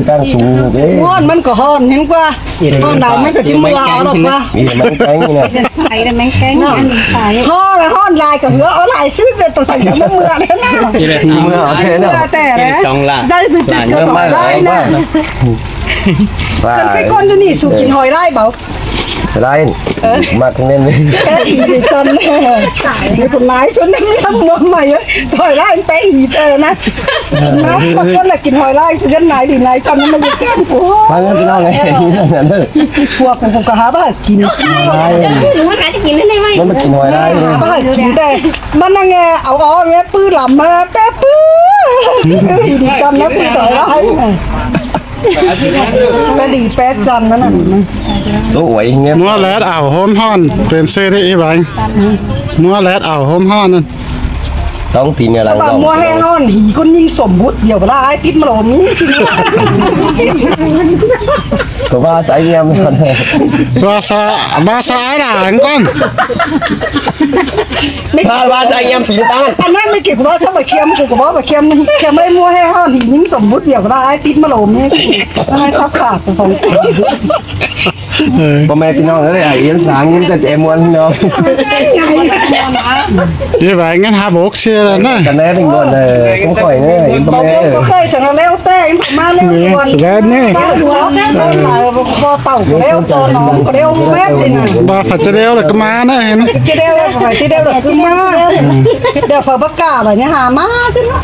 กลางสูงเลยฮ้อนมันก็ฮ้อนเห็นกว่าฮ้อนได้มันก็จิ้มมือเอาหรอกว่านี่มันแข็งนี่นะไข่แต่ไม่แข็งฮ้อนแล้วฮ้อนลายกับหัวเอาลายซื้อเป็นประสานกับมือเลยนะมือเอาเท่เนาะแต่ได้สุดจิตก็ต่อได้นะกันไปก้นจะนี่สูกินหอยไล่เบาไรมาทั้งนั้นเลยจนในคนร้ายชนน้ำน้ำนมใหม่หอยไล่ไปอีกนะนะบางคนแหละกินหอยไล่จะไหนดีไหนจนมันจะแก้มหัวฟังกันเล่าไงนั่นเลยพวกผมก็หาบ้ากินไรหรือว่าหาจะกินได้ไหมมันกินหอยไล่หาบ้ากินได้มันนั่งไงเอาอ้อเงี้ยปื้อหล่ำมาแป๊บปื้อดีจำนะปื้อหอยไล่แม่ดีแป๊ดจันนั่นน่ะตัวหวยเงี้ยมัวแลดอ่าวโฮมฮ้อนเป็นเซได้อีไว้มัวแลดอ่าวโฮมฮ้อนนั่นต้องตีเนี่ยหลังก็มัวแห้งฮ้อนหีคนยิงสมบุตรเดียวก็ได้ติดมาหลอมนี้ก็ว่าสายเงี้ยมันมาสายหลังก่อนว่าสายเงี้ยสีตั้งอันนั้นไม่เกี่ยวกับว่าชอบไปเคียมกูกับว่าไปเคียมไม่มัวแห้งฮ้อนหียิงสมบุตรเดียวก็ได้ติดมาหลอมนี้ให้ซับขาดของพ่อแม่พี่น้องเลยเอียนสางยิ้มแต่เจมวนน้องยี่ไว้งั้นหาบกเชียร์แล้วนะกันแน่เป็นก่อนเลยสงสัยเนี่ยยิ้มพ่อแม่เคยฉันเร็วแต่มาเร็วก่อนแล้วนี่พอเต่าเร็วตัวน้องเร็วแม่เลยนะบ้าฝัดจะเร็วเลยก็มานะเห็นกี่เร็วไปที่เร็วเลยคือมาเดี๋ยวฝาปากกาแบบนี้หามาสิเนาะ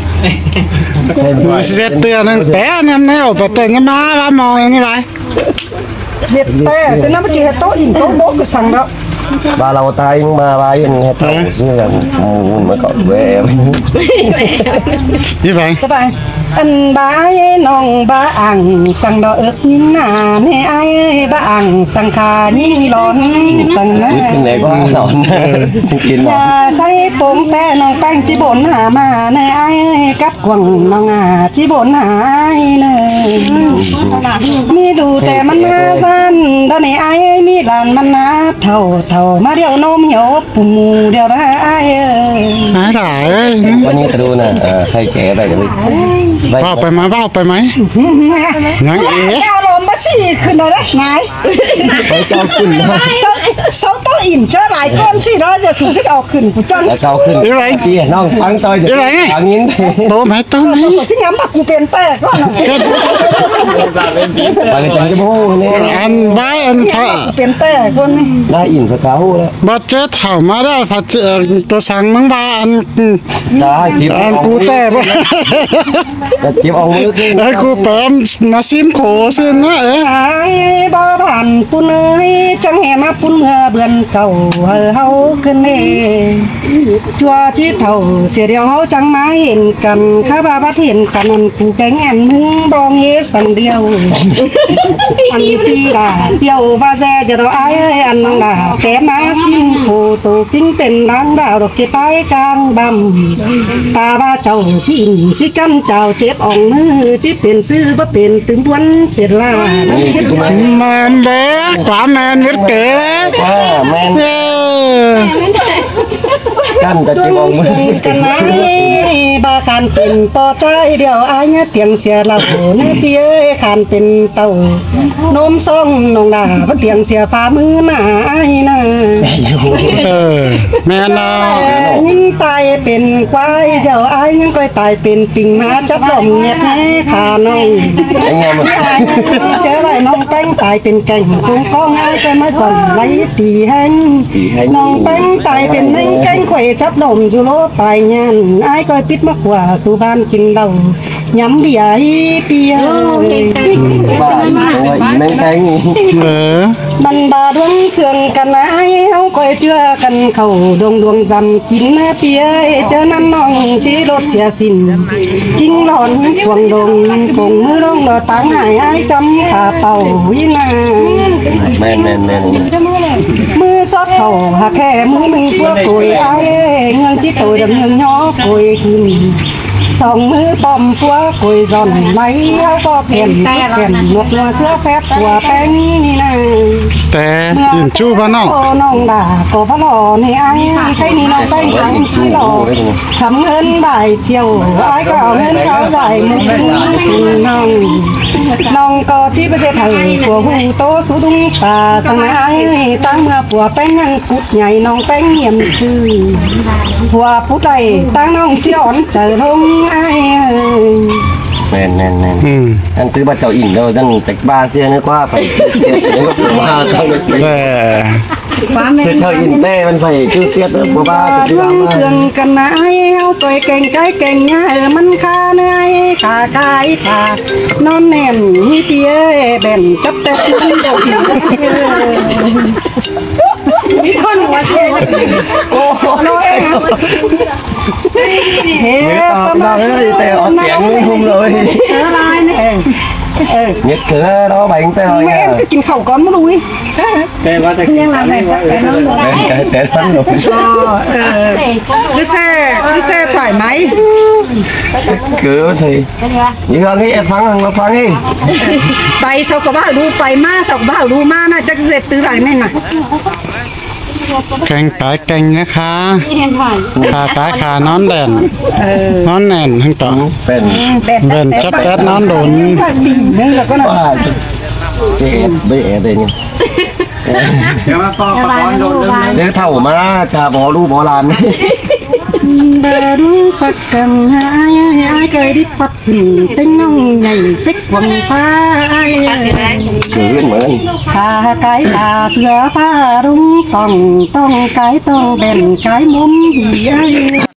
เสียเตือนนั่นแปะนั่นแนวแต่เงี้ยมาบ้ามองอย่างนี้ไรเห็ดแต่ฉันน่าจะเห็ดโต๊ะอินโต๊ะโบ๊กก็สั่งแล้วบาเราตายมาบายังเห็ดโต๊ะชื่อกันมูนมาเกาะแหวยี่ไปสบายอันบ้าน้องบ้าอ่างสั่งดอกเอิกยินหนาในไอ้บ้าอ่างสั่งขายิ่งร้อนสั่งนะกินไหนก็หลอนกินอย่าใส่ผมแป้น้องแป้งจีบนหามาในไอ้กับกวางน้องจีบนหายเลยมีดูแต่มันหาสั้นตอนนี้ไอ้มีหลานมันนาเท่ามาเดียวนมเหี่ยวปุ่มมูเดียวนะไอ้หายหลายวันนี้จะดูนะใครแฉไปกันเลยบ้าไปไหมบ้าไปไหมนังอารมณ์มาสิขึ้นเลยนะนายไปเจ้าขึ้นเสาโตอิ่มเจอหลายก้อนสิแล้วจะสูงขึ้นออกขึ้นกูจังแล้วเจ้าขึ้นอะไรสิน้องฟังต่อยจะอะไรอย่างนี้โตไหมโตไหมที่งั้นกูเป็นแต่ก้อนอะไรจังจะพูดเนี่ยอันบ้าอันพระเป็นแต่ก้อนนี่ได้อิ่มสกาวแล้วบัดเจ้าเถ่ามาได้ผัดตัวสั่งมึงบ้าอันได้จีบอันกูแต่บ่จีบเอามือขึ้นไอ้กูแปมมาซิมโขซิมนะไอ้บ่ผ่านปุ่นเอ้ยจังแห่มาปุ่นเมื่อเบือนเก่าเฮาขึ้นเองจัวที่เท่าเสียเดียวเฮาจังมาเห็นกันข้าบ้าบัดเห็นกันนั่นกูแกงแอนมึงบองเฮสังเดียวอันปีด่าเปียวว่าแซ่จะเราไอ้อันนังด่าแกมาซิมโคโตปิ้งเป็นนางดาวดอกเก็บไปกลางบำตาบ้าเจ้าจิ้มจิกันเจ้าเจ็บอ่องมือจิเป็นซื้อบ่เป็นตึงพวนเสียลามันเด้ความแมนวิดเก๋แล้วแมนกันจะจีบเอามือกันไหนบ้าการเป็นปอใจเดียวไอ้เนี่ยเตียงเสียเราในเตี้ยขานเป็นเต่านมซ่องนองดาก็เตียงเสียฟ้ามือหนาไอ้น่ะแม่น่ะยิ่งตายเป็นควายเจ้าไอ้ยังก้อยตายเป็นปิงมาจับลมเงียบแม่ขาน้องเจอไรน้องแป้งตายเป็นแก่งคงก้องไอ้ก็มาส่องไหลตีแห้งน้องแป้งตายเป็นแม่งแก่งไข่จับลมอยู่โลปลายงานไอ้ก้อยปิดมากกว่าสู่บ้านกินเหล้าย้ำเบียร์เปียบ้าแม่งแก่งบันบาดวงเสื่องกันไอ้เฮาก้อยเชื่อกันเขาดวงจำกินเปียเจอนั่นน้องที่รถเสียสินกิ้งหลอนควงดงคงมือลงรอตังหายไอ้จำขาเป่าวินาแม่มือซอดเขาหาแค่มือหนึ่งพวกกุยไอ้เงินที่ตัวดำเนินย่อกุยกินสองมือปอมพัวกุยจอนไหลเอาก็เปลี่ยนหมดเสื้อแฟบหัวแป้งนี่นะแต่ยินชู้บ้านนอกน้องด่าก็พะหล่อนี่ไอ้ใครนี่น้องแป้งทั้งที่หล่อทำเงินได้เที่ยวไอ้ก็เอาเงินเขาได้มึงน้อง น้องก็ที่ประเทศไทยผัวหูโตสุดุงป่าสังไห้ตั้งเมื่อผัวแป้งยังกุดใหญ่น้องแป้งเหี่ยมชื่อผัวผู้ใดตั้งน้องเจียวอ่อนเจอทงไอ้ แม่นอันคือบัดเจ้าอินเด้อจังแต่บ้าเสียนึกว่าไปเสียแล้วก็มาเข้าเลย เออ เจ้าอินเต้มันไปชื่อเสียแล้วบ่บ้า เรื่องเสื่องกันนะไอ้เอาตัวเก่งใจเก่งเนี่ยมันคาเนื่อยขากายขานอนแน่นมีเปียแบ่นจับแต่ขึ้นเดียวมีคนหัวเสีย โอ้โหน้อยครับ เฮ้ ตอบมาเลยแต่ออกเสียงไม่คุ้มเลย อะไรเนี่ย เน็ตเขือเราแบ่งแต่หอย แม่ก็กินข้าวก่อนมาดูอี ยังลำแบบแต่น้องหนู แต่ท่านหนู ดิเซ่ถ่ายไหม คือthì như hơn cái em phăng đi ไปเสากบ้าดูไปมาเสากบ้าดูมาน่าจะเสร็จตื้อไหลแม่น่ะ แกงไก่แกงนะคะ เห็นถ่าย ขาตาขานอนแดนนอนแน่นทั้งต่อ เป็น เว้นจับแอดนอนโดน ถ้าดีนึงแล้วก็น่ะ ว่าเจ๊ไม่เอ๋เป็นยัง ระบายลูกบ้าน เจ๊เท่ามาชาบอรู้บอลาน เบรุปักกันหายหายเคยดิปัดหินเต้นน้องใหญ่เซ็กวังฟ้า คือเหมือน ขาไก่ตาเสือผ้ารุ้งต้องไก่ต้องแบ่นไก่มุมหี